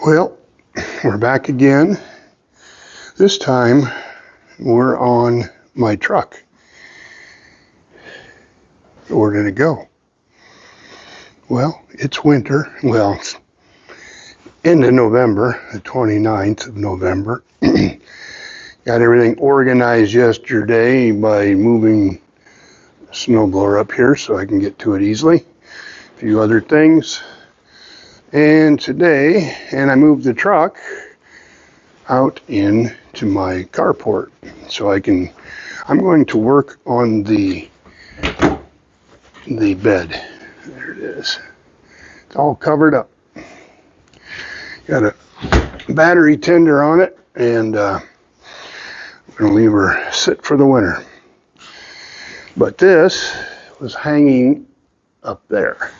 Well, we're back again. This time we're on my truck. Where did it go? Well, it's winter. Well, it's end of November, the 29th of November. Got everything organized yesterday by moving the snowblower up here so I can get to it easily. A few other things. And today, I moved the truck out into my carport so I'm going to work on the bed. There it is. It's all covered up. Got a battery tender on it, and I'm going to leave her sit for the winter. But this was hanging up there.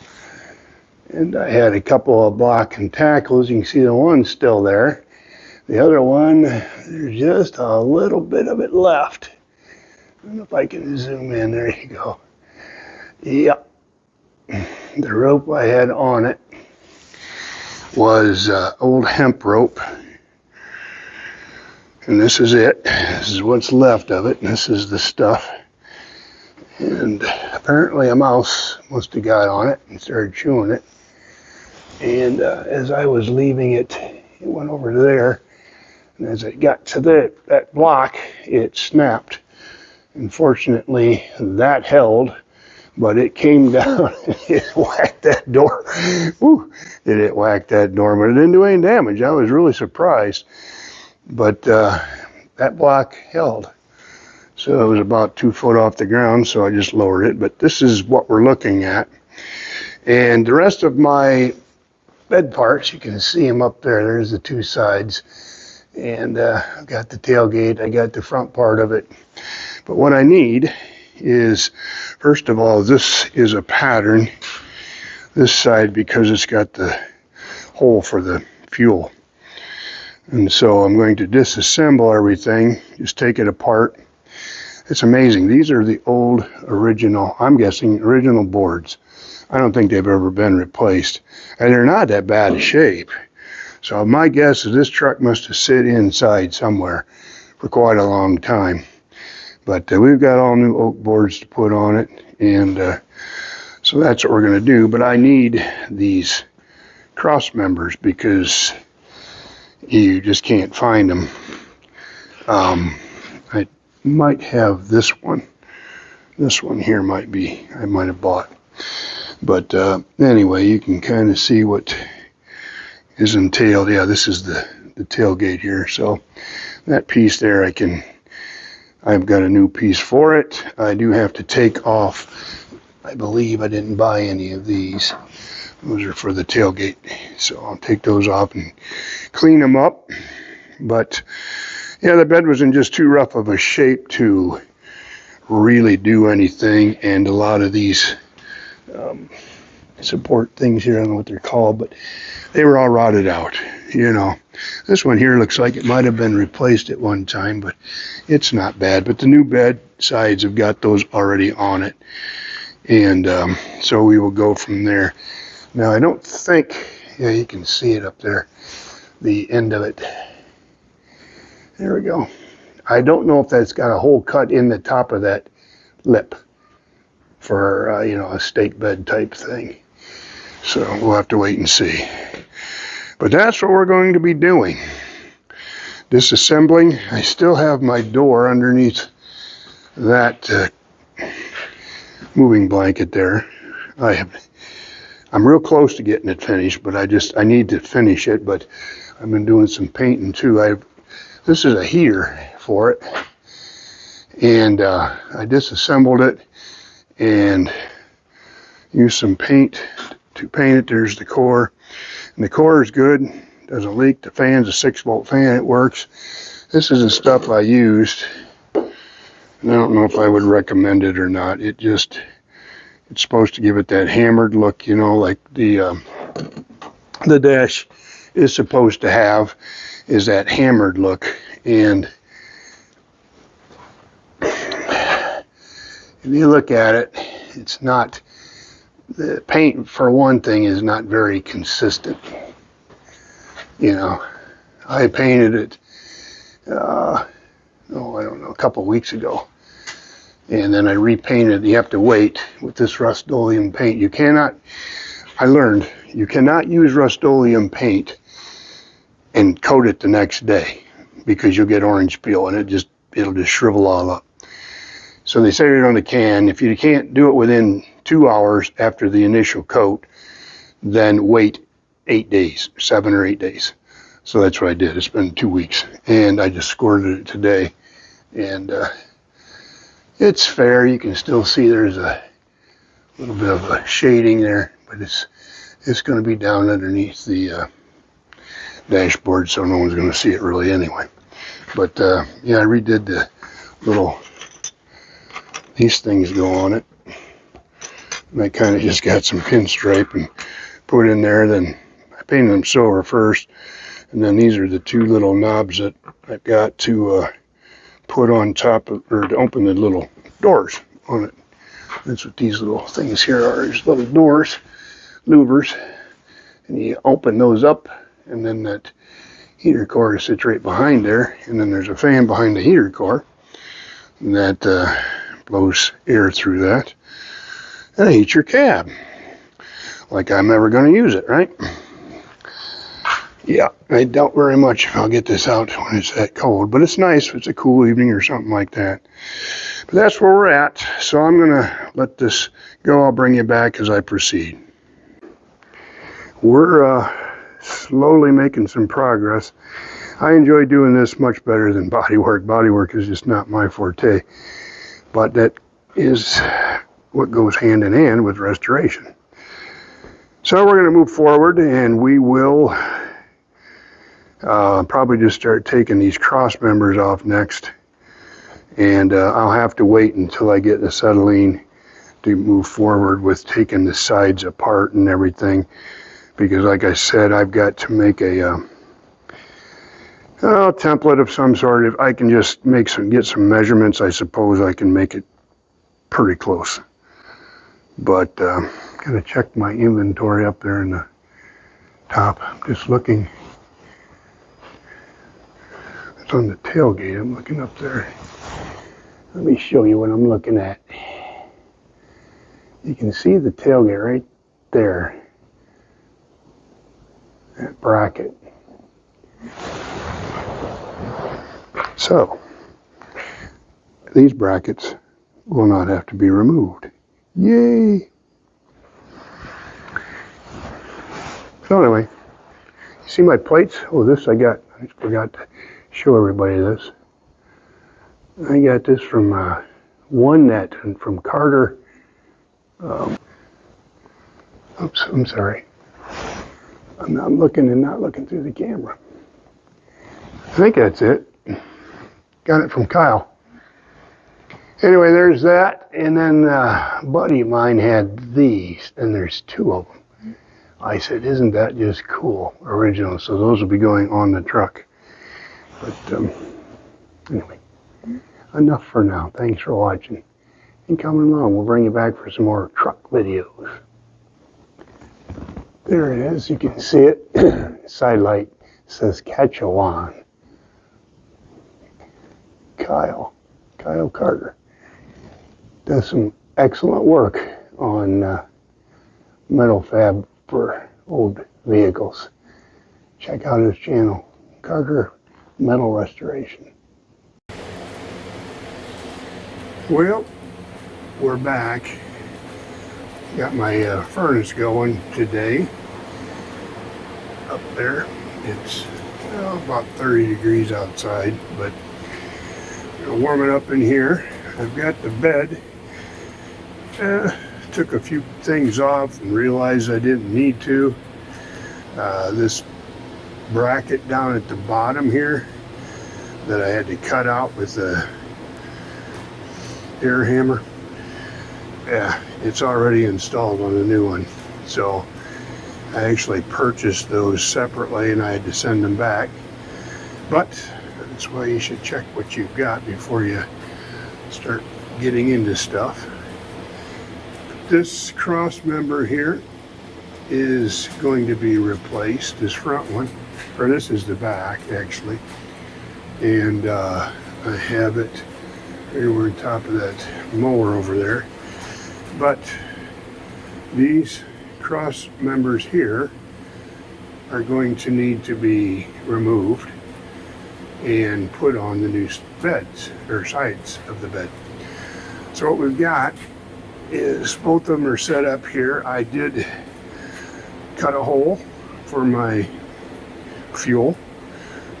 And I had a couple of block and tackles. You can see the one's still there. The other one, there's just a little bit of it left. I don't know if I can zoom in. There you go. Yep. The rope I had on it was old hemp rope. And this is it. This is what's left of it. And this is the stuff. And apparently a mouse must have got on it and started chewing it. And as I was leaving it, it went over to there. And as it got to that block, it snapped. Unfortunately, that held, but it came down and it whacked that door. Woo! It whacked that door, but it didn't do any damage. I was really surprised. But that block held. So it was about 2 foot off the ground, so I just lowered it. But this is what we're looking at. And the rest of my bed parts, you can see them up there. There's the two sides. And I've got the tailgate. I got the front part of it. But what I need is, first of all, this is a pattern. This side, because it's got the hole for the fuel. And so I'm going to disassemble everything, just take it apart. It's amazing. These are the old original, I'm guessing, original boards. I don't think they've ever been replaced. And they're not that bad a shape. So my guess is this truck must have sit inside somewhere for quite a long time. But we've got all new oak boards to put on it. And so that's what we're going to do. But I need these cross members because you just can't find them. I might have this one. This one here I might have bought. But anyway, you can kind of see what is entailed. Yeah, this is the tailgate here. So that piece there, I've got a new piece for it. I do have to take off. I believe I didn't buy any of these. Those are for the tailgate. So I'll take those off and clean them up. But yeah, the bed was in just too rough of a shape to really do anything. And a lot of these support things here, I don't know what they're called, but they were all rotted out. You know, this one here looks like it might have been replaced at one time, but it's not bad. But the new bed sides have got those already on it. And so we will go from there. Now, I don't think, yeah, you can see it up there, the end of it. There we go. I don't know if that's got a hole cut in the top of that lip for, a stake bed type thing. So we'll have to wait and see. But that's what we're going to be doing. Disassembling. I still have my door underneath that moving blanket there. I'm real close to getting it finished, but I need to finish it. But I've been doing some painting too. This is a heater for it, and I disassembled it and used some paint to paint it. There's the core, and the core is good. Doesn't leak. The fan's a 6-volt fan. It works. This is the stuff I used, and I don't know if I would recommend it or not. It's supposed to give it that hammered look, like the dash is supposed to have, is that hammered look. And if you look at it, it's not, the paint for one thing is not very consistent. You know, I painted it, I don't know, a couple of weeks ago. And then I repainted. You have to wait with this Rust-Oleum paint. You cannot, I learned, you cannot use Rust-Oleum paint and coat it the next day because you'll get orange peel and it'll just shrivel all up. So they say it on the can, if you can't do it within 2 hours after the initial coat, then wait 8 days, 7 or 8 days. So that's what I did. It's been 2 weeks, and I just squirted it today. And it's fair. You can still see there's a little bit of a shading there, but it's going to be down underneath the dashboard, so no one's going to see it really anyway. But yeah, I redid the little, these things go on it. And I kind of just got some pinstripe and put in there. Then I painted them silver first, and then these are the 2 little knobs that I've got to put on top of, or to open the little doors on it. That's what these little things here are. There's little doors, louvers, and you open those up, and then that heater core sits right behind there, and then there's a fan behind the heater core that blows air through that, and it heats your cab. Like I'm never going to use it, right? Yeah, I doubt very much if I'll get this out when it's that cold, but it's nice if it's a cool evening or something like that. But that's where we're at, so I'm going to let this go. I'll bring you back as I proceed. We're slowly making some progress. I enjoy doing this much better than bodywork. Bodywork is just not my forte, but that is what goes hand in hand with restoration. So we're going to move forward, and we will probably just start taking these cross members off next, and I'll have to wait until I get acetylene to move forward with taking the sides apart and everything, because like I said, I've got to make a template of some sort. If I can just get some measurements, I suppose I can make it pretty close. But gotta check my inventory up there in the top. I'm just looking. It's on the tailgate. I'm looking up there. Let me show you what I'm looking at. You can see the tailgate right there. That bracket. So, these brackets will not have to be removed. Yay! So anyway, you see my plates? Oh, this I forgot to show everybody this. I got this from One Net and from Carter. Oops, I'm sorry. I'm looking and not looking through the camera. I think that's it. Got it from Kyle. Anyway, there's that, and then a buddy of mine had these, and there's 2 of them. I said, isn't that just cool? Original, so those will be going on the truck. But anyway, enough for now. Thanks for watching. And coming along, we'll bring you back for some more truck videos. There it is, you can see it. Side light says Catchawan. Kyle Carter does some excellent work on metal fab for old vehicles. Check out his channel, Carter Metal Restoration. Well, we're back. Got my furnace going today. Up there, it's about 30 degrees outside, but warm it up in here. I've got the bed. Took a few things off and realized I didn't need to. This bracket down at the bottom here that I had to cut out with the air hammer. Yeah, it's already installed on the new one. So I actually purchased those separately and I had to send them back. But that's why you should check what you've got before you start getting into stuff. This cross member here is going to be replaced, this front one, or this is the back actually, and I have it right over on top of that mower over there. But these cross members here are going to need to be removed and put on the new beds or sides of the bed. So what we've got is both of them are set up here. I did cut a hole for my fuel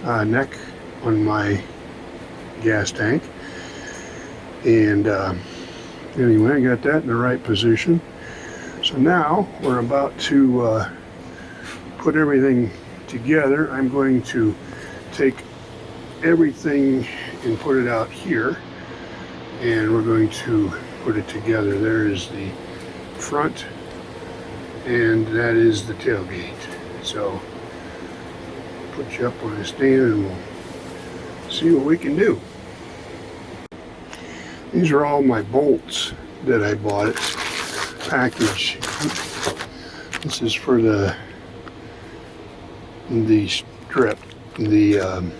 neck on my gas tank, and anyway, I got that in the right position. So now we're about to put everything together. I'm going to take everything and put it out here, and we're going to put it together. There is the front, and that is the tailgate. So put you up on a stand and we'll see what we can do. These are all my bolts that I bought. It's package. This is for the strip, the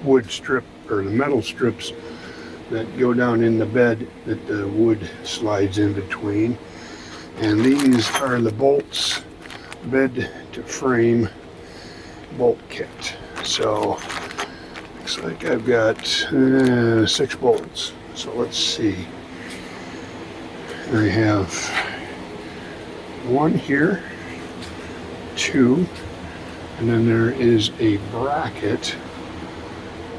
wood strip, or the metal strips that go down in the bed that the wood slides in between. And these are the bolts, bed to frame bolt kit. So looks like I've got 6 bolts. So let's see. I have 1 here, 2, and then there is a bracket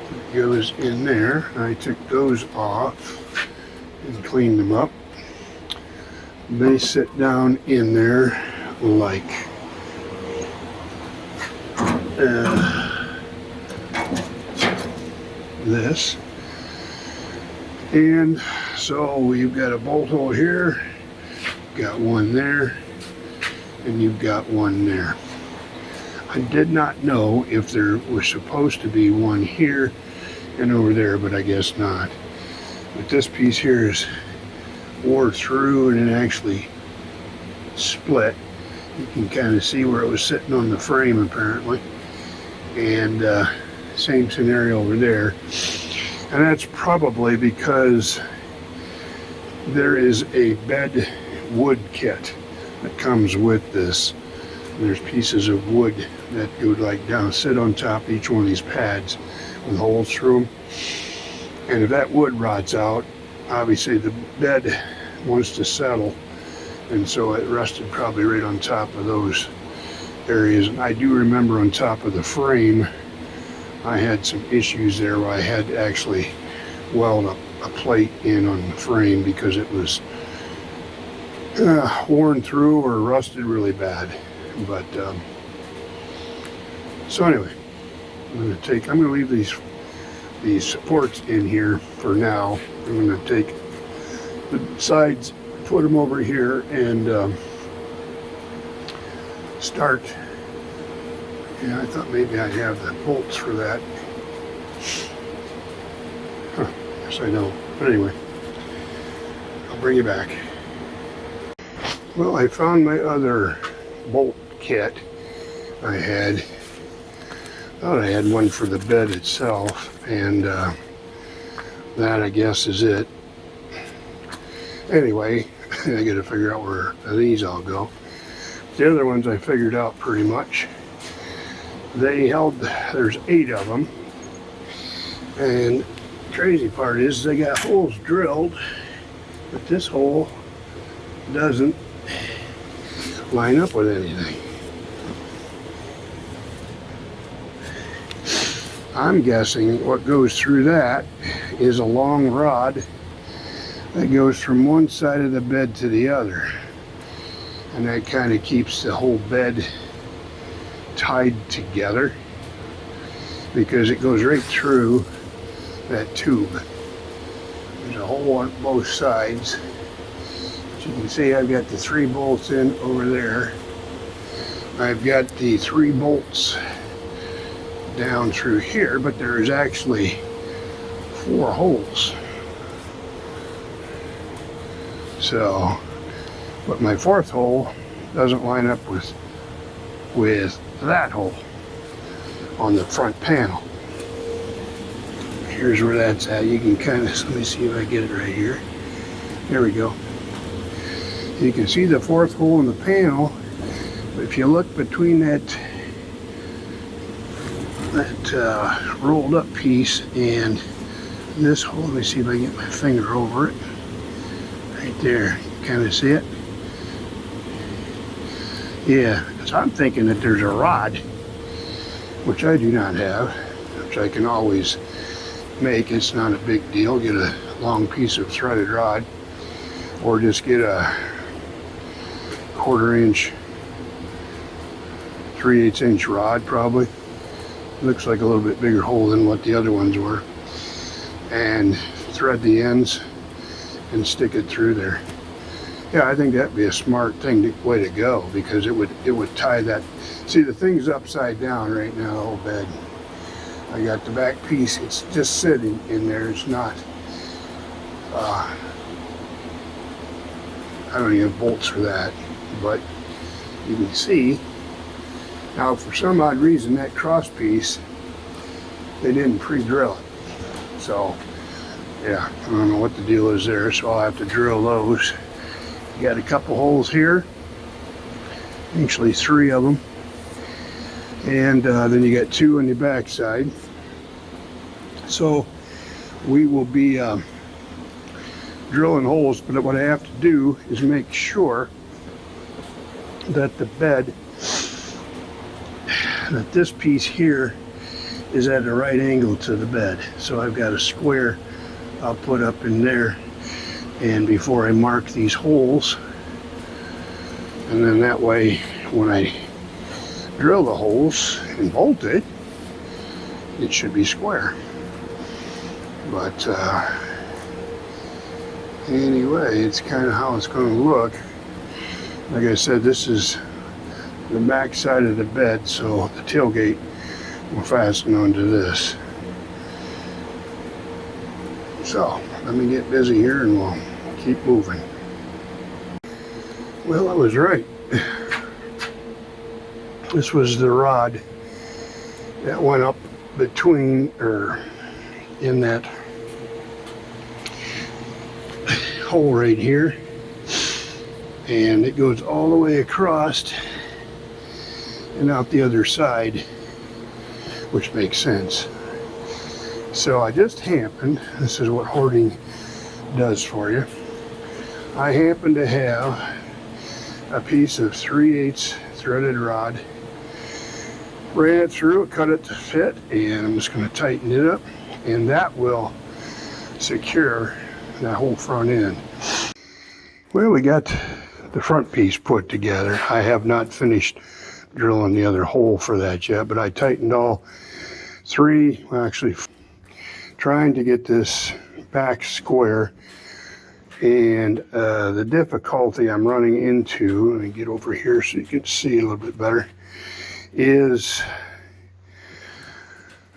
that goes in there. I took those off and cleaned them up. They sit down in there like this. And so you've got a bolt hole here, got one there, and you've got one there. I did not know if there was supposed to be one here and over there, but I guess not. But this piece here is wore through and it actually split. You can kind of see where it was sitting on the frame apparently. And same scenario over there. And that's probably because there is a bed wood kit that comes with this. And there's pieces of wood that go like down, sit on top of each one of these pads with holes through them. And if that wood rots out, obviously the bed wants to settle, and so it rested probably right on top of those areas. And I do remember on top of the frame, I had some issues there where I had to actually weld a plate in on the frame because it was worn through or rusted really bad. But so anyway, I'm going to leave these supports in here for now. I'm going to take the sides, put them over here, and start. Yeah, I thought maybe I'd have the bolts for that. Yes, I know. But anyway, I'll bring you back. Well, I found my other bolt kit I had. Thought I had one for the bed itself, and that I guess is it. Anyway, I got to figure out where these all go. The other ones I figured out pretty much. They held, there's 8 of them, and the crazy part is they got holes drilled, but this hole doesn't line up with anything. I'm guessing what goes through that is a long rod that goes from one side of the bed to the other, and that kind of keeps the whole bed tied together because it goes right through that tube. There's a hole on both sides. As you can see, I've got the 3 bolts in over there. I've got the 3 bolts down through here, but there's actually 4 holes. So, but my 4th hole doesn't line up with with that hole on the front panel. Here's where that's at. You can kind of, let me see if I get it right here. There we go. You can see the fourth hole in the panel, but if you look between that rolled up piece and this hole, let me see if I can get my finger over it. Right there, you kind of see it? Yeah, so I'm thinking that there's a rod, which I do not have, which I can always make. It's not a big deal. Get a long piece of threaded rod, or just get a 1/4 inch, 3/8 inch rod probably. Looks like a little bit bigger hole than what the other ones were. And thread the ends and stick it through there. Yeah, I think that'd be a smart way to go, because it would tie that. See, the thing's upside down right now, the whole bed. I got the back piece, it's just sitting in there. It's not, I don't even have bolts for that, but you can see. Now, for some odd reason, that cross piece, they didn't pre-drill it. So, yeah, I don't know what the deal is there, so I'll have to drill those. You got a couple holes here, actually 3 of them, and then you got 2 on the back side. So we will be drilling holes, but what I have to do is make sure that the bed, that this piece here is at the right angle to the bed. So I've got a square I'll put up in there, and before I mark these holes, and then that way when I drill the holes and bolt it, it should be square. But anyway, it's kind of how it's going to look. Like I said, this is the back side of the bed, so the tailgate will fasten onto this. So let me get busy here and we'll keep moving. Well, I was right. This was the rod that went up between, or in that hole right here, and it goes all the way across and out the other side, which makes sense. So I just happened, this is what hoarding does for you, I happen to have a piece of 3/8 threaded rod, ran it through, cut it to fit, and I'm just going to tighten it up, and that will secure that whole front end. Well, we got the front piece put together. I have not finished drilling the other hole for that yet, but I tightened all 3, well, actually trying to get this back square. And the difficulty I'm running into, let me get over here so you can see a little bit better, is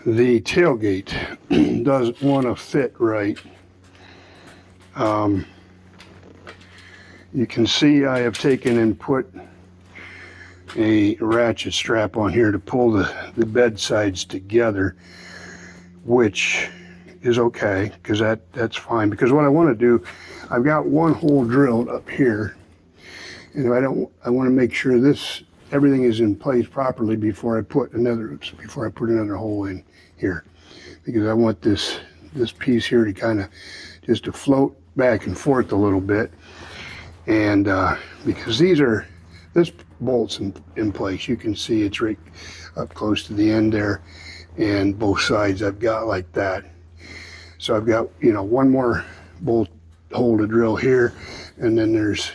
the tailgate doesn't want to fit right. You can see I have taken and put a ratchet strap on here to pull the bed sides together, which is okay, because that's fine. Because what I want to do, I've got one hole drilled up here, and I want to make sure everything is in place properly before I put another hole in here, because I want this piece here to kind of just to float back and forth a little bit, and because this bolt's in place. You can see it's right up close to the end there, and both sides I've got like that. So I've got, one more bolt hole to drill here, and then there's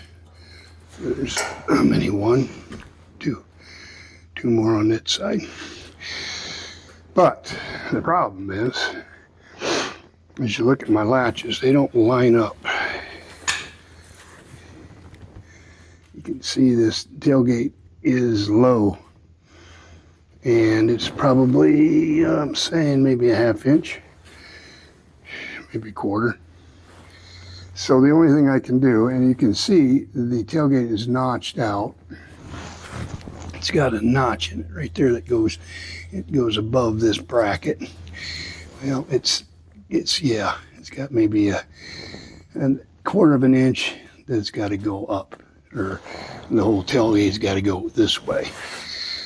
how many? 1, 2 more on that side. But the problem is, as you look at my latches, they don't line up. You can see this tailgate is low, and it's probably, I'm saying maybe a 1/2 inch, maybe 1/4. So the only thing I can do, and you can see the tailgate is notched out. it's got a notch in it right there that goes, it goes above this bracket. Well, it's got maybe a quarter of an inch that's got to go up, or the whole tailgate's got to go this way.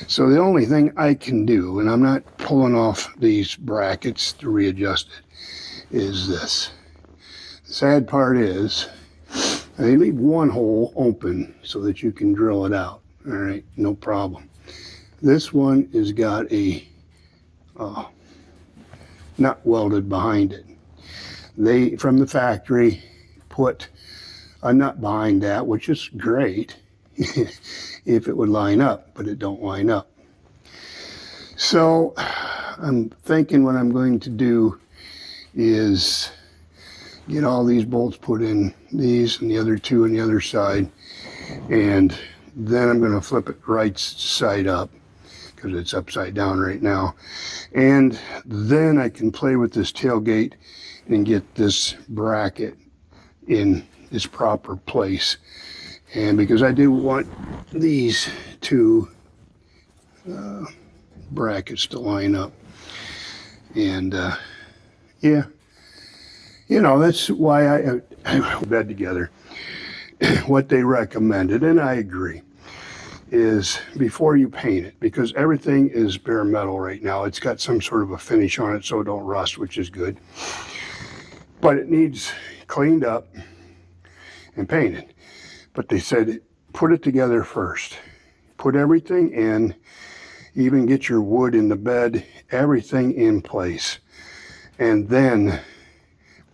So the only thing I can do, and I'm not pulling off these brackets to readjust it, is this. The sad part is they leave one hole open so that you can drill it out. All right, no problem. This one has got a nut welded behind it. They, from the factory, put a nut behind that, which is great if it would line up, but it don't line up. So I'm thinking what I'm going to do is get all these bolts put in, these and the other two on the other side, and then I'm going to flip it right side up because it's upside down right now. And then I can play with this tailgate and get this bracket in its proper place. And because I do want these two brackets to line up. And yeah, you know, that's why I put bed together. What they recommended, and I agree, is before you paint it, because everything is bare metal right now. It's got some sort of a finish on it so it don't rust, which is good. But it needs cleaned up and painted. But they said, put it together first. Put everything in, even get your wood in the bed, everything in place. And then,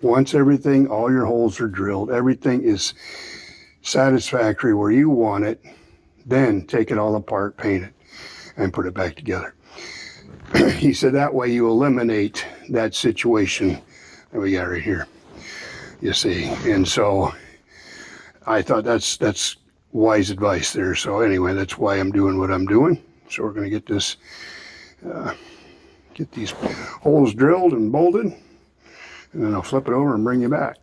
once everything, all your holes are drilled, everything is satisfactory where you want it, then take it all apart, paint it, and put it back together. He said that way you eliminate that situation that we got right here, you see. And so I thought that's wise advice there. So anyway, that's why I'm doing what I'm doing. So we're going to get this, get these holes drilled and bolted, and then I'll flip it over and bring you back.